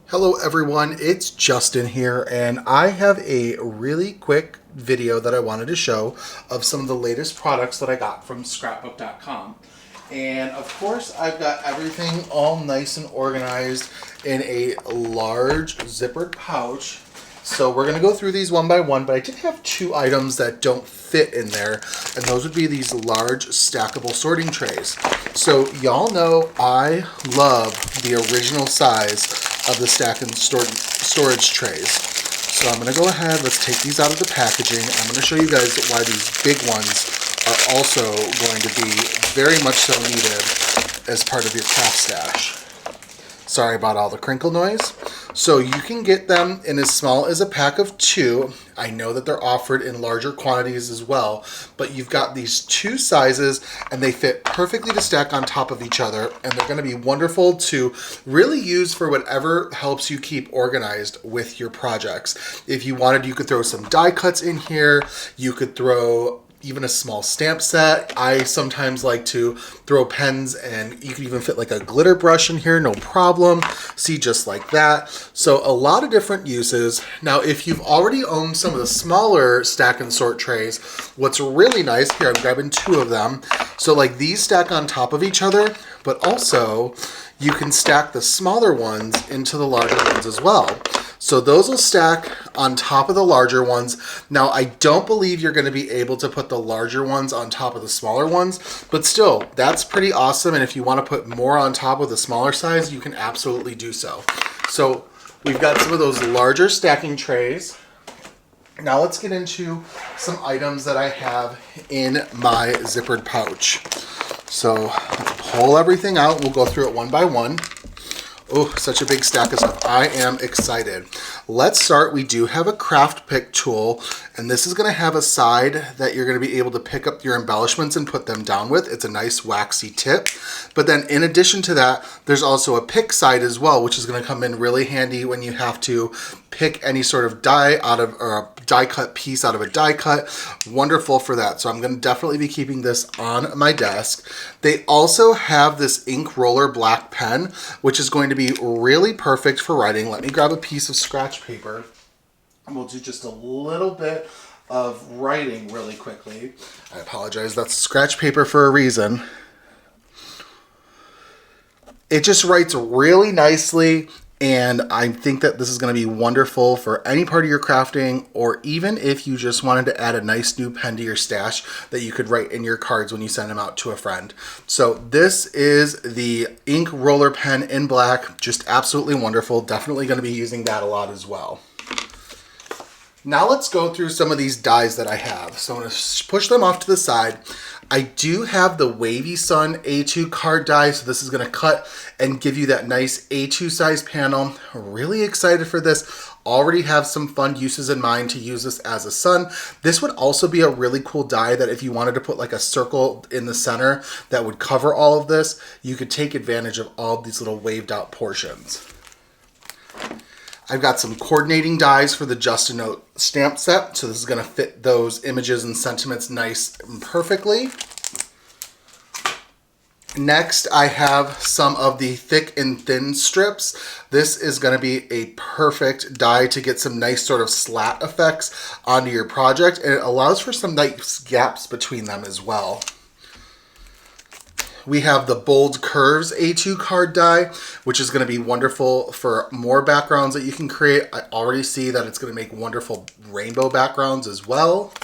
Hello everyone, it's Justin here, and I have a really quick video that I wanted to show of some of the latest products that I got from scrapbook.com. And of course, I've got everything all nice and organized in a large zippered pouch. So we're going to go through these one by one, but I did have two items that don't fit in there, and those would be these large stackable sorting trays. So y'all know I love the original size of the stack and storage trays. So I'm going to go ahead, let's take these out of the packaging. I'm going to show you guys why these big ones are also going to be very much so needed as part of your craft stash. Sorry about all the crinkle noise. So you can get them in as small as a pack of 2. I know that they're offered in larger quantities as well, but you've got these 2 sizes and they fit perfectly to stack on top of each other, and they're going to be wonderful to really use for whatever helps you keep organized with your projects. If you wanted, you could throw some die cuts in here. You could throw even a small stamp set. I sometimes like to throw pens, and you can even fit like a glitter brush in here, no problem. See, just like that. So a lot of different uses. Now, if you've already owned some of the smaller stack and sort trays, what's really nice, here I'm grabbing 2 of them. So like these stack on top of each other, but also you can stack the smaller ones into the larger ones as well. So those will stack on top of the larger ones. Now, I don't believe you're going to be able to put the larger ones on top of the smaller ones, but still, that's pretty awesome. And if you want to put more on top of the smaller size, you can absolutely do so. So we've got some of those larger stacking trays. Now let's get into some items that I have in my zippered pouch. So pull everything out. We'll go through it one by one. Oh, such a big stack of stuff. I am excited. Let's start. We do have a craft pick tool, and this is going to have a side that you're going to be able to pick up your embellishments and put them down with. It's a nice waxy tip. But then in addition to that, there's also a pick side as well, which is going to come in really handy when you have to pick any sort of die out of, or a die cut piece out of a die cut. Wonderful for that. So I'm going to definitely be keeping this on my desk. They also have this ink roller black pen, which is going to be really perfect for writing. Let me grab a piece of scratch paper, and we'll do just a little bit of writing really quickly. I apologize, that's scratch paper for a reason. It just writes really nicely, and I think that this is going to be wonderful for any part of your crafting, or even if you just wanted to add a nice new pen to your stash that you could write in your cards when you send them out to a friend. So this is the ink roller pen in black, just absolutely wonderful. Definitely going to be using that a lot as well. Now let's go through some of these dies that I have. So I'm going to push them off to the side. I do have the Wavy Sun A2 card die, so this is going to cut and give you that nice A2 size panel. Really excited for this. Already have some fun uses in mind to use this as a sun. This would also be a really cool die that if you wanted to put like a circle in the center that would cover all of this, you could take advantage of all of these little waved out portions. I've got some coordinating dies for the Justin Note stamp set, so this is going to fit those images and sentiments nice and perfectly. Next, I have some of the thick and thin strips. This is going to be a perfect die to get some nice sort of slat effects onto your project, and it allows for some nice gaps between them as well. We have the Bold Curves A2 card die, which is going to be wonderful for more backgrounds that you can create. I already see that it's going to make wonderful rainbow backgrounds as well.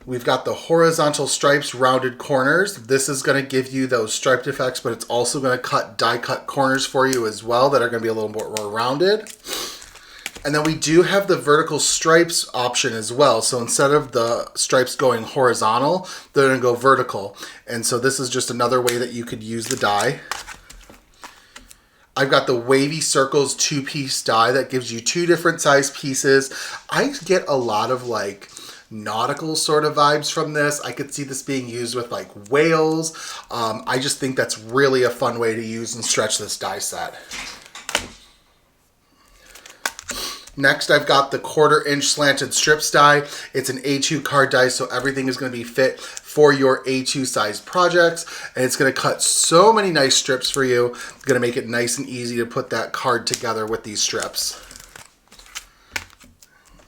We've got the horizontal stripes rounded corners. This is going to give you those striped effects, but it's also going to cut die cut corners for you as well that are going to be a little more rounded. And then we do have the vertical stripes option as well. So instead of the stripes going horizontal, they're going to go vertical. And so this is just another way that you could use the die. I've got the Wavy Circles 2-piece die that gives you 2 different size pieces. I get a lot of like nautical sort of vibes from this. I could see this being used with like whales. I just think that's really a fun way to use and stretch this die set. Next, I've got the 1/4" slanted strips die. It's an A2 card die, so everything is going to be fit for your A2 size projects. And it's going to cut so many nice strips for you. It's going to make it nice and easy to put that card together with these strips.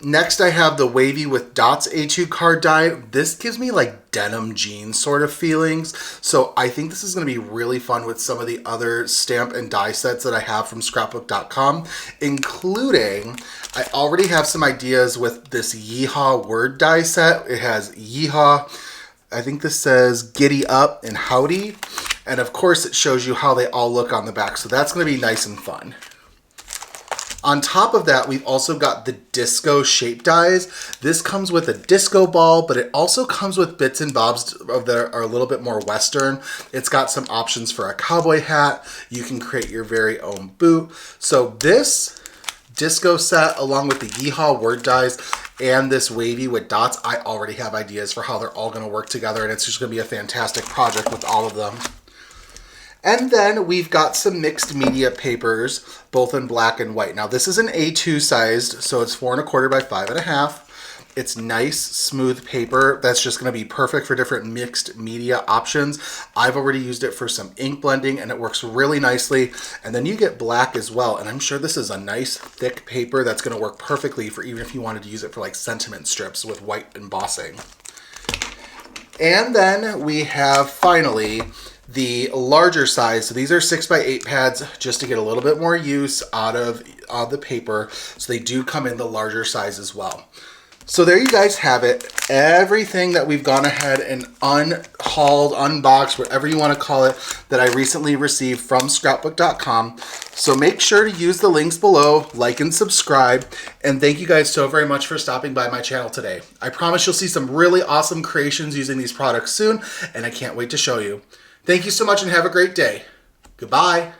Next, I have the Wavy with Dots A2 card die. This gives me like denim jeans sort of feelings. So I think this is going to be really fun with some of the other stamp and die sets that I have from scrapbook.com, including I already have some ideas with this Yeehaw word die set. It has Yeehaw, I think this says Giddy Up and Howdy. And of course it shows you how they all look on the back. So that's going to be nice and fun. On top of that, we've also got the disco shape dies. This comes with a disco ball, but it also comes with bits and bobs that are a little bit more Western. It's got some options for a cowboy hat. You can create your very own boot. So this disco set, along with the Yeehaw word dies and this Wavy with dots, I already have ideas for how they're all going to work together, and it's just going to be a fantastic project with all of them. And then we've got some mixed media papers, both in black and white. Now this is an A2 sized, so it's 4 1/4 by 5 1/2. It's nice, smooth paper. That's just gonna be perfect for different mixed media options. I've already used it for some ink blending and it works really nicely. And then you get black as well. And I'm sure this is a nice thick paper that's gonna work perfectly for even if you wanted to use it for like sentiment strips with white embossing. And then we have finally the larger size. So these are 6x8 pads just to get a little bit more use out of the paper. So they do come in the larger size as well. So there you guys have it. Everything that we've gone ahead and unhauled, unboxed, whatever you want to call it, that I recently received from scrapbook.com. So make sure to use the links below, like and subscribe. And thank you guys so very much for stopping by my channel today. I promise you'll see some really awesome creations using these products soon, and I can't wait to show you. Thank you so much and have a great day. Goodbye.